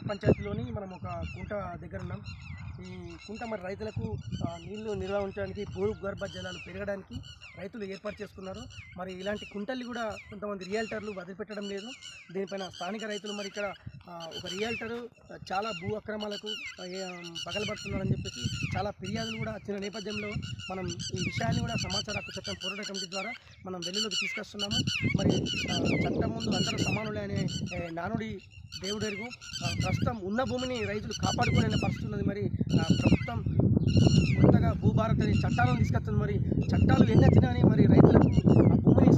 పంచాయతీలోని మనం ఒక కుంట దగ్గర ఉన్నాం. ఈ కుంట మరి రైతులకు నీళ్లు నిల్వ ఉంచడానికి, భూగర్భ జలాలు పెరగడానికి రైతులు ఏర్పాటు చేసుకున్నారు. మరి ఇలాంటి కుంటల్ని కూడా కొంతమంది రియల్టర్లు వదిలిపెట్టడం లేదు. దీనిపైన స్థానిక రైతులు మరి ఇక్కడ ఒక రియల్టరు చాలా భూ అక్రమాలకు పగలబడుతున్నారని చెప్పేసి చాలా ఫిర్యాదులు కూడా వచ్చిన నేపథ్యంలో మనం ఈ విషయాన్ని కూడా సమాచార హక్కు చట్టం పోరాట కమిటీ ద్వారా మనం వెలుగులోకి తీసుకొస్తున్నాము. మరి చట్టం ముందు అందరూ సమానులే అనే నానుడి దేవుడెరుగు. ప్రస్తుతం ఉన్న భూమిని రైతులు కాపాడుకునే పరిస్థితి ఉన్నది. మరి ప్రభుత్వం కొత్తగా భూభారత్ అనే చట్టాలను తీసుకొస్తుంది. మరి చట్టాలు ఎన్ని వచ్చినా మరి రైతులకు ఆ భూమిని